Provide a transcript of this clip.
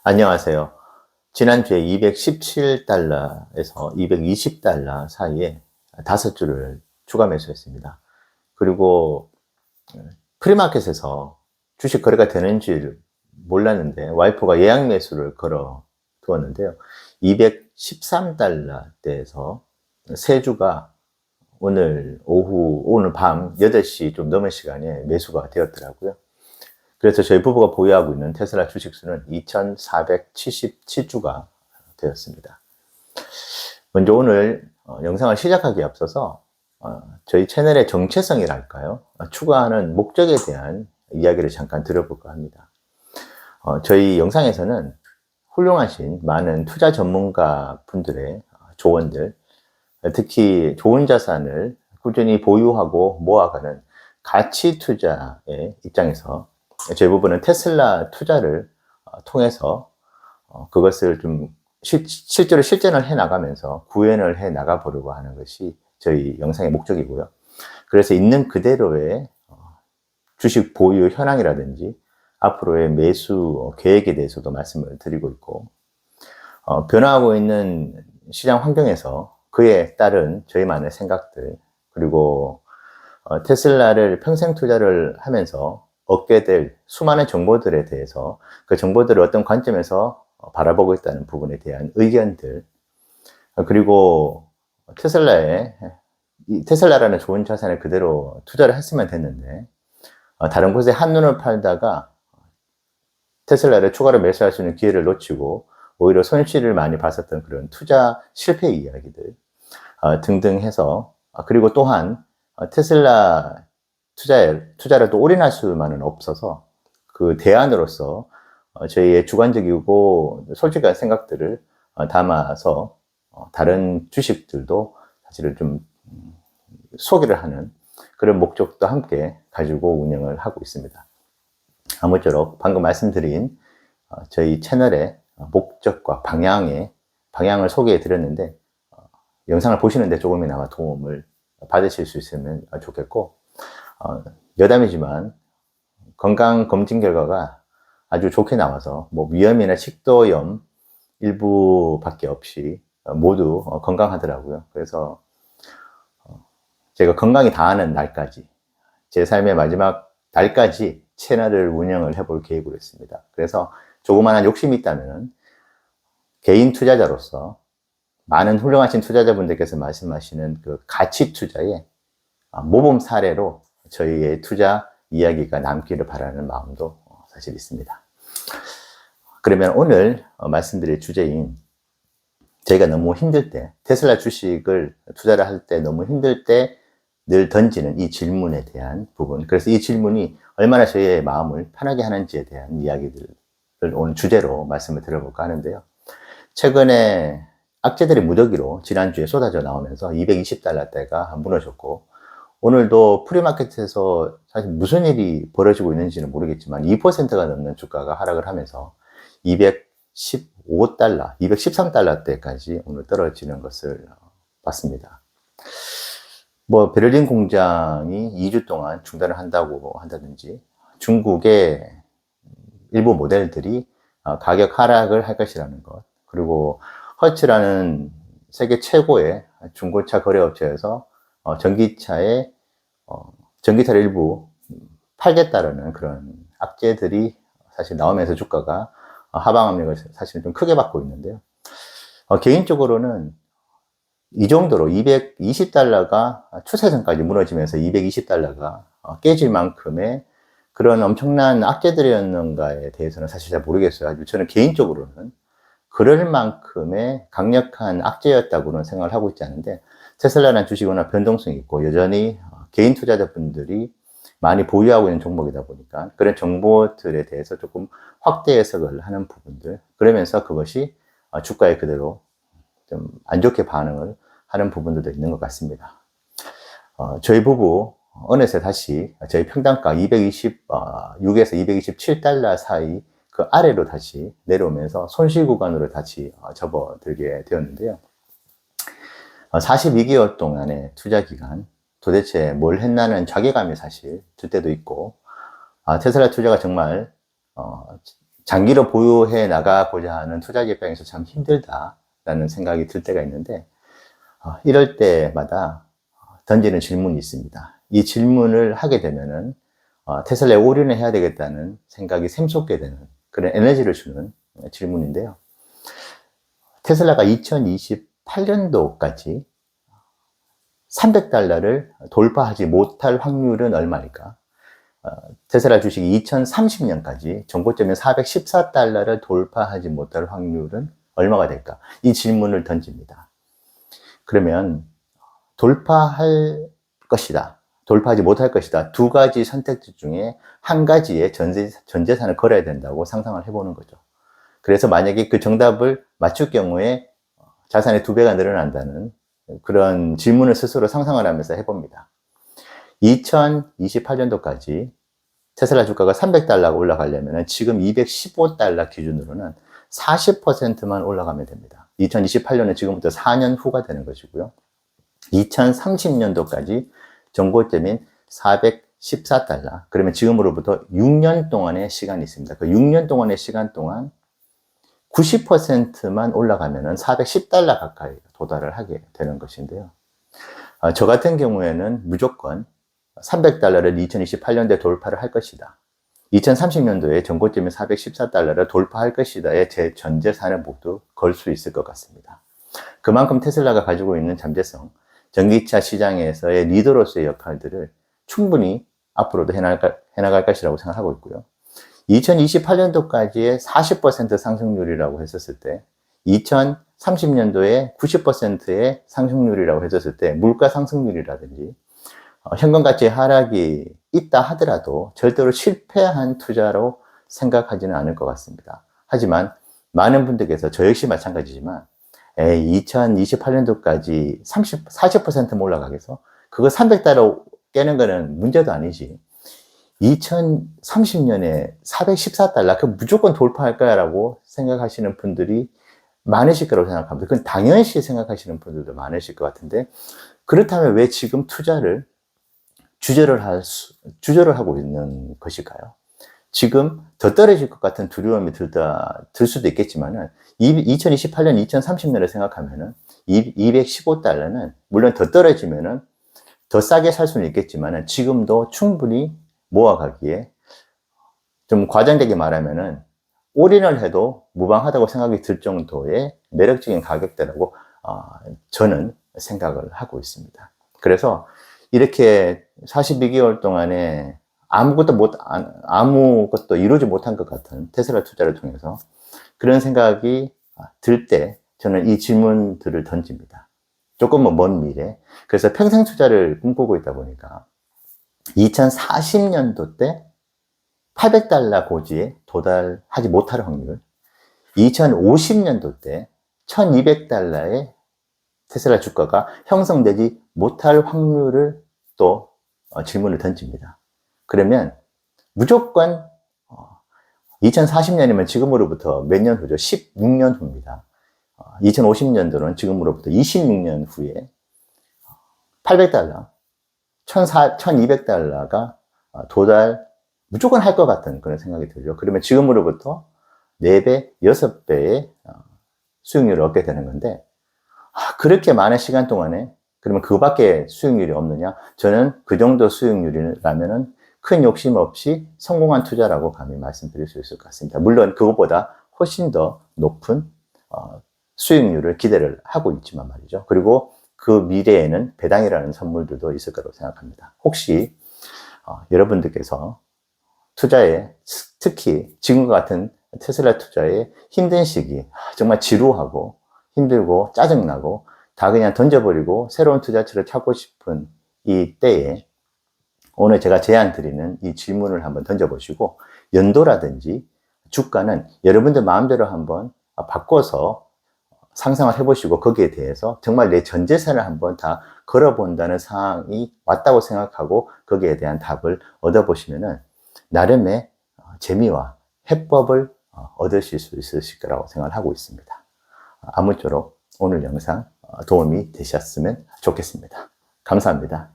안녕하세요. 지난주에 217달러에서 220달러 사이에 5주를 추가 매수했습니다. 그리고 프리마켓에서 주식 거래가 되는지 몰랐는데 와이프가 예약 매수를 걸어 두었는데요. 213달러대에서 세 주가 오늘 밤 8시 좀 넘은 시간에 매수가 되었더라고요. 그래서 저희 부부가 보유하고 있는 테슬라 주식수는 2,477주가 되었습니다. 먼저 오늘 영상을 시작하기에 앞서서 저희 채널의 정체성이랄까요? 추가하는 목적에 대한 이야기를 잠깐 들어볼까 합니다. 저희 영상에서는 훌륭하신 많은 투자 전문가 분들의 조언들, 특히 좋은 자산을 꾸준히 보유하고 모아가는 가치 투자의 입장에서 저희 부부는 테슬라 투자를 통해서 그것을 좀 실제로 실전을 해 나가면서 구현을 해 나가 보려고 하는 것이 저희 영상의 목적이고요. 그래서 있는 그대로의 주식 보유 현황이라든지 앞으로의 매수 계획에 대해서도 말씀을 드리고 있고, 변화하고 있는 시장 환경에서 그에 따른 저희만의 생각들, 그리고 테슬라를 평생 투자를 하면서 얻게 될 수많은 정보들에 대해서 그 정보들을 어떤 관점에서 바라보고 있다는 부분에 대한 의견들, 그리고 테슬라라는 좋은 자산을 그대로 투자를 했으면 됐는데 다른 곳에 한눈을 팔다가 테슬라를 추가로 매수할 수 있는 기회를 놓치고 오히려 손실을 많이 봤었던 그런 투자 실패 이야기들 등등 해서, 그리고 또한 테슬라 투자를 또 올인할 수만은 없어서 그 대안으로서 저희의 주관적이고 솔직한 생각들을 담아서 다른 주식들도 사실은 좀 소개를 하는 그런 목적도 함께 가지고 운영을 하고 있습니다. 아무쪼록 방금 말씀드린 저희 채널의 목적과 방향을 소개해 드렸는데 영상을 보시는데 조금이나마 도움을 받으실 수 있으면 좋겠고, 여담이지만 건강검진 결과가 아주 좋게 나와서 뭐 위염이나 식도염 일부밖에 없이 모두 건강하더라고요. 그래서 제가 건강이 다하는 날까지, 제 삶의 마지막 날까지 채널을 운영을 해볼 계획으로 했습니다. 그래서 조그마한 욕심이 있다면 개인 투자자로서 많은 훌륭하신 투자자분들께서 말씀하시는 그 가치 투자의 모범 사례로 저희의 투자 이야기가 남기를 바라는 마음도 사실 있습니다. 그러면 오늘 말씀드릴 주제인, 저희가 너무 힘들 때, 테슬라 주식을 투자를 할 때 너무 힘들 때 늘 던지는 이 질문에 대한 부분, 그래서 이 질문이 얼마나 저희의 마음을 편하게 하는지에 대한 이야기들을 오늘 주제로 말씀을 드려볼까 하는데요. 최근에 악재들이 무더기로 지난주에 쏟아져 나오면서 220달러대가 무너졌고, 오늘도 프리마켓에서 사실 무슨 일이 벌어지고 있는지는 모르겠지만 2%가 넘는 주가가 하락을 하면서 215달러, 213달러대까지 오늘 떨어지는 것을 봤습니다. 뭐 베를린 공장이 2주 동안 중단을 한다든지 중국의 일부 모델들이 가격 하락을 할 것이라는 것, 그리고 허츠라는 세계 최고의 중고차 거래업체에서 전기차를 일부 팔겠다라는 그런 악재들이 사실 나오면서 주가가 하방 압력을 사실 좀 크게 받고 있는데요. 개인적으로는 이 정도로 220달러가 추세선까지 무너지면서 220달러가 깨질 만큼의 그런 엄청난 악재들이었는가에 대해서는 사실 잘 모르겠어요. 저는 개인적으로는 그럴 만큼의 강력한 악재였다고는 생각을 하고 있지 않은데, 테슬라라는 주식이 워낙 변동성이 있고 여전히 개인 투자자분들이 많이 보유하고 있는 종목이다 보니까 그런 정보들에 대해서 조금 확대 해석을 하는 부분들, 그러면서 그것이 주가에 그대로 좀 안 좋게 반응을 하는 부분들도 있는 것 같습니다. 저희 부부 어느새 다시 저희 평단가 226에서 227달러 사이 그 아래로 다시 내려오면서 손실 구간으로 다시 접어들게 되었는데요. 42개월 동안의 투자 기간, 도대체 뭘 했나는 자괴감이 사실 들 때도 있고, 테슬라 투자가 정말 장기로 보유해 나가고자 하는 투자자 입장에서 참 힘들다라는 생각이 들 때가 있는데, 이럴 때마다 던지는 질문이 있습니다. 이 질문을 하게 되면은 테슬라에 올인을 해야 되겠다는 생각이 샘솟게 되는 그런 에너지를 주는 질문인데요. 테슬라가 2028년도까지 300달러를 돌파하지 못할 확률은 얼마일까? 테슬라 주식이 2030년까지 전고점인 414달러를 돌파하지 못할 확률은 얼마가 될까? 이 질문을 던집니다. 그러면 돌파할 것이다, 돌파하지 못할 것이다, 두 가지 선택지 중에 한 가지에 전 재산을 걸어야 된다고 상상을 해보는 거죠. 그래서 만약에 그 정답을 맞출 경우에 자산의 2배가 늘어난다는 그런 질문을 스스로 상상을 하면서 해봅니다. 2028년도까지 테슬라 주가가 300달러가 올라가려면 지금 215달러 기준으로는 40%만 올라가면 됩니다. 2028년은 지금부터 4년 후가 되는 것이고요. 2030년도까지 전고점인 414달러. 그러면 지금으로부터 6년 동안의 시간이 있습니다. 그 6년 동안의 시간 동안 90%만 올라가면 410달러 가까이 도달을 하게 되는 것인데요. 저 같은 경우에는 무조건 300달러를 2028년도에 돌파를 할 것이다, 2030년도에 전고점인 414달러를 돌파할 것이다에 제 전 재산을 모두 걸 수 있을 것 같습니다. 그만큼 테슬라가 가지고 있는 잠재성, 전기차 시장에서의 리더로서의 역할들을 충분히 앞으로도 해나갈 것이라고 생각하고 있고요. 2028년도까지의 40% 상승률이라고 했었을 때, 2030년도에 90%의 상승률이라고 했었을 때, 물가 상승률이라든지 현금 가치의 하락이 있다 하더라도 절대로 실패한 투자로 생각하지는 않을 것 같습니다. 하지만 많은 분들께서, 저 역시 마찬가지지만, 2028년도까지 40% 올라가겠어? 그거 300달러 깨는 거는 문제도 아니지. 2030년에 414달러, 그 무조건 돌파할 거야 라고 생각하시는 분들이 많으실 거라고 생각합니다. 그건 당연시 생각하시는 분들도 많으실 것 같은데, 그렇다면 왜 지금 투자를 주저를 하고 있는 것일까요? 지금 더 떨어질 것 같은 두려움이 들 수도 있겠지만은, 2028년, 2030년을 생각하면은 215달러는 물론 더 떨어지면은 더 싸게 살 수는 있겠지만은 지금도 충분히 모아가기에, 좀 과장되게 말하면은 올인을 해도 무방하다고 생각이 들 정도의 매력적인 가격대라고 저는 생각을 하고 있습니다. 그래서 이렇게 42개월 동안에 아무것도 이루지 못한 것 같은 테슬라 투자를 통해서 그런 생각이 들 때 저는 이 질문들을 던집니다. 조금은 먼 미래. 그래서 평생 투자를 꿈꾸고 있다 보니까 2040년도 때 800달러 고지에 도달하지 못할 확률, 2050년도 때 1200달러의 테슬라 주가가 형성되지 못할 확률을 또 질문을 던집니다. 그러면 무조건 2040년이면 지금으로부터 몇 년 후죠? 16년 후입니다. 2050년도는 지금으로부터 26년 후에 800달러, 1200달러가 도달 무조건 할 것 같은 그런 생각이 들죠. 그러면 지금으로부터 4배, 6배의 수익률을 얻게 되는 건데, 그렇게 많은 시간 동안에 그러면 그거밖에 수익률이 없느냐? 저는 그 정도 수익률이라면은 큰 욕심 없이 성공한 투자라고 감히 말씀드릴 수 있을 것 같습니다. 물론 그것보다 훨씬 더 높은 수익률을 기대를 하고 있지만 말이죠. 그리고 그 미래에는 배당이라는 선물들도 있을 거라고 생각합니다. 혹시 여러분들께서 투자에, 특히 지금과 같은 테슬라 투자에 힘든 시기, 정말 지루하고 힘들고 짜증나고 다 그냥 던져버리고 새로운 투자처를 찾고 싶은 이 때에 오늘 제가 제안 드리는 이 질문을 한번 던져보시고, 연도라든지 주가는 여러분들 마음대로 한번 바꿔서 상상을 해보시고 거기에 대해서 정말 내 전 재산을 한번 다 걸어본다는 상황이 왔다고 생각하고 거기에 대한 답을 얻어보시면은 나름의 재미와 해법을 얻으실 수 있으실 거라고 생각을 하고 있습니다. 아무쪼록 오늘 영상 도움이 되셨으면 좋겠습니다. 감사합니다.